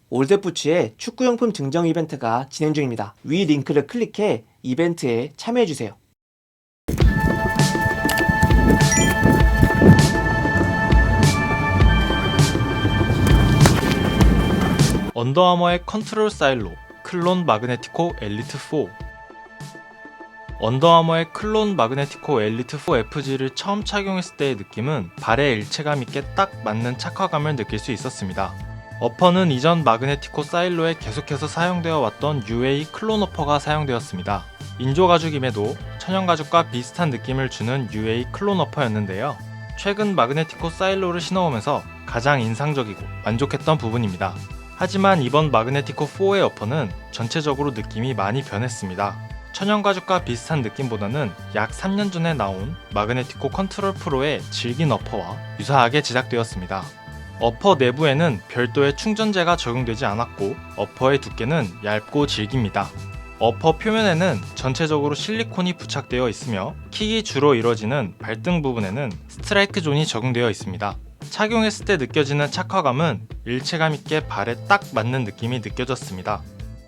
올댓부츠의 축구용품 증정 이벤트가 진행 중입니다. 위 링크를 클릭해 이벤트에 참여해주세요. 언더아머의 컨트롤 사일로 클론 마그네티코 엘리트 4. 언더아머의 클론 마그네티코 엘리트 4 FG를 처음 착용했을 때의 느낌은 발에 일체감 있게 딱 맞는 착화감을 느낄 수 있었습니다. 어퍼는 이전 마그네티코 사일로에 계속해서 사용되어 왔던 UA 클론 어퍼가 사용되었습니다. 인조 가죽임에도 천연 가죽과 비슷한 느낌을 주는 UA 클론 어퍼였는데요. 최근 마그네티코 사일로를 신어오면서 가장 인상적이고 만족했던 부분입니다. 하지만 이번 마그네티코 4의 어퍼는 전체적으로 느낌이 많이 변했습니다. 천연 가죽과 비슷한 느낌보다는 약 3년 전에 나온 마그네티코 컨트롤 프로의 질긴 어퍼와 유사하게 제작되었습니다. 어퍼 내부에는 별도의 충전재가 적용되지 않았고 어퍼의 두께는 얇고 질깁니다. 어퍼 표면에는 전체적으로 실리콘이 부착되어 있으며 킥이 주로 이루어지는 발등 부분에는 스트라이크 존이 적용되어 있습니다. 착용했을 때 느껴지는 착화감은 일체감 있게 발에 딱 맞는 느낌이 느껴졌습니다.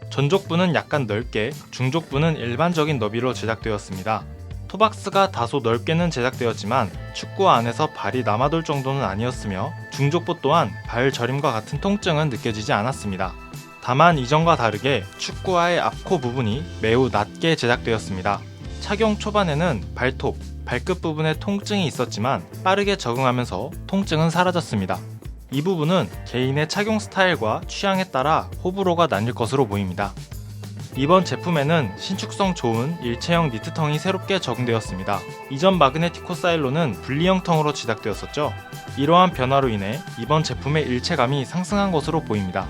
전족부는 약간 넓게, 중족부는 일반적인 너비로 제작되었습니다. 토박스가 다소 넓게는 제작되었지만 축구 안에서 발이 남아돌 정도는 아니었으며 중족부 또한 발 저림과 같은 통증은 느껴지지 않았습니다. 다만 이전과 다르게 축구화의 앞코 부분이 매우 낮게 제작되었습니다. 착용 초반에는 발톱, 발끝 부분에 통증이 있었지만 빠르게 적응하면서 통증은 사라졌습니다. 이 부분은 개인의 착용 스타일과 취향에 따라 호불호가 나뉠 것으로 보입니다. 이번 제품에는 신축성 좋은 일체형 니트텅이 새롭게 적용되었습니다. 이전 마그네티코 사일로는 분리형텅으로 제작되었었죠. 이러한 변화로 인해 이번 제품의 일체감이 상승한 것으로 보입니다.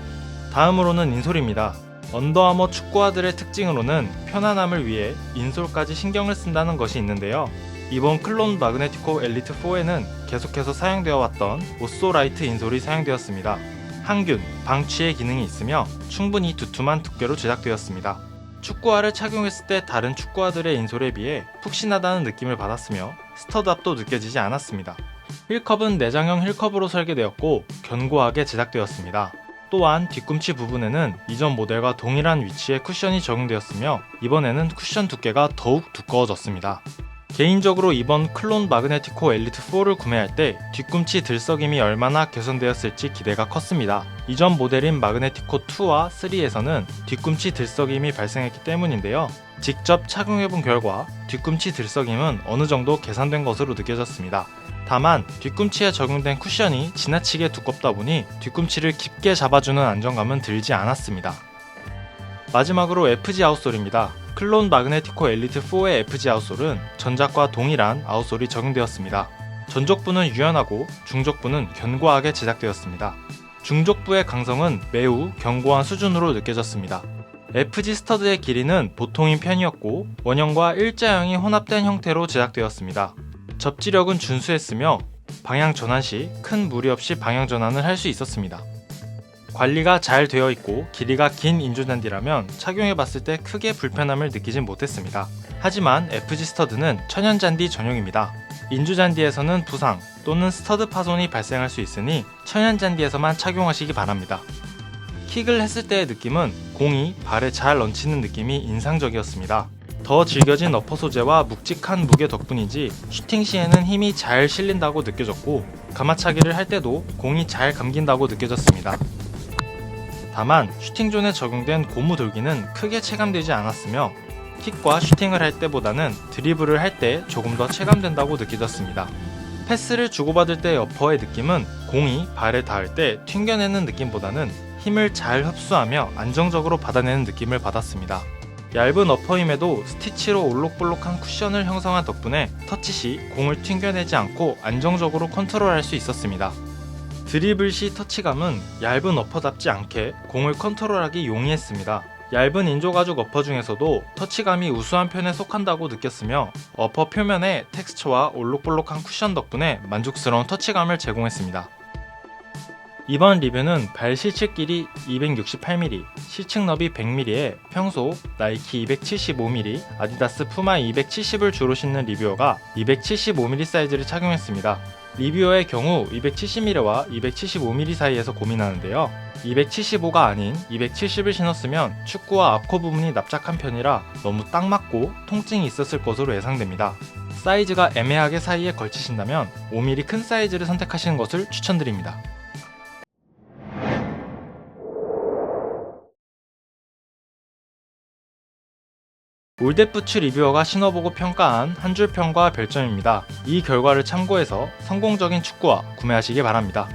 다음으로는 인솔입니다. 언더아머 축구화들의 특징으로는 편안함을 위해 인솔까지 신경을 쓴다는 것이 있는데요. 이번 클론 마그네티코 엘리트 4에는 계속해서 사용되어 왔던 오쏘라이트 인솔이 사용되었습니다. 항균, 방취의 기능이 있으며 충분히 두툼한 두께로 제작되었습니다. 축구화를 착용했을 때 다른 축구화들의 인솔에 비해 푹신하다는 느낌을 받았으며 스터드압도 느껴지지 않았습니다. 힐컵은 내장형 힐컵으로 설계되었고 견고하게 제작되었습니다. 또한 뒤꿈치 부분에는 이전 모델과 동일한 위치에 쿠션이 적용되었으며 이번에는 쿠션 두께가 더욱 두꺼워졌습니다. 개인적으로 이번 클론 마그네티코 엘리트 4를 구매할 때 뒤꿈치 들썩임이 얼마나 개선되었을지 기대가 컸습니다. 이전 모델인 마그네티코 2와 3에서는 뒤꿈치 들썩임이 발생했기 때문인데요. 직접 착용해본 결과 뒤꿈치 들썩임은 어느 정도 개선된 것으로 느껴졌습니다. 다만 뒤꿈치에 적용된 쿠션이 지나치게 두껍다 보니 뒤꿈치를 깊게 잡아주는 안정감은 들지 않았습니다. 마지막으로 FG 아웃솔입니다. 클론 마그네티코 엘리트 4의 FG 아웃솔은 전작과 동일한 아웃솔이 적용되었습니다. 전족부는 유연하고 중족부는 견고하게 제작되었습니다. 중족부의 강성은 매우 견고한 수준으로 느껴졌습니다. FG 스터드의 길이는 보통인 편이었고 원형과 일자형이 혼합된 형태로 제작되었습니다. 접지력은 준수했으며 방향 전환 시 큰 무리 없이 방향 전환을 할 수 있었습니다. 관리가 잘 되어 있고 길이가 긴 인조잔디라면 착용해봤을 때 크게 불편함을 느끼진 못했습니다. 하지만 FG 스터드는 천연잔디 전용입니다. 인조잔디에서는 부상 또는 스터드 파손이 발생할 수 있으니 천연잔디에서만 착용하시기 바랍니다. 킥을 했을 때의 느낌은 공이 발에 잘 얹히는 느낌이 인상적이었습니다. 더 질겨진 어퍼 소재와 묵직한 무게 덕분인지 슈팅 시에는 힘이 잘 실린다고 느껴졌고 가마차기를 할 때도 공이 잘 감긴다고 느껴졌습니다. 다만 슈팅존에 적용된 고무 돌기는 크게 체감되지 않았으며 킥과 슈팅을 할 때보다는 드리블을 할 때 조금 더 체감된다고 느껴졌습니다. 패스를 주고받을 때의 어퍼의 느낌은 공이 발에 닿을 때 튕겨내는 느낌보다는 힘을 잘 흡수하며 안정적으로 받아내는 느낌을 받았습니다. 얇은 어퍼임에도 스티치로 올록볼록한 쿠션을 형성한 덕분에 터치 시 공을 튕겨내지 않고 안정적으로 컨트롤할 수 있었습니다. 드리블 시 터치감은 얇은 어퍼답지 않게 공을 컨트롤하기 용이했습니다. 얇은 인조가죽 어퍼 중에서도 터치감이 우수한 편에 속한다고 느꼈으며 어퍼 표면에 텍스처와 올록볼록한 쿠션 덕분에 만족스러운 터치감을 제공했습니다. 이번 리뷰는 발 실측 길이 268mm, 실측 너비 100mm에 평소 나이키 275mm, 아디다스 푸마 270을 주로 신는 리뷰어가 275mm 사이즈를 착용했습니다. 리뷰어의 경우 270mm와 275mm 사이에서 고민하는데요. 275가 아닌 270을 신었으면 축구와 앞코 부분이 납작한 편이라 너무 딱 맞고 통증이 있었을 것으로 예상됩니다. 사이즈가 애매하게 사이에 걸치신다면 5mm 큰 사이즈를 선택하시는 것을 추천드립니다. 올댓부츠 리뷰어가 신어보고 평가한 한 줄 평과 별점입니다. 이 결과를 참고해서 성공적인 축구화 구매하시기 바랍니다.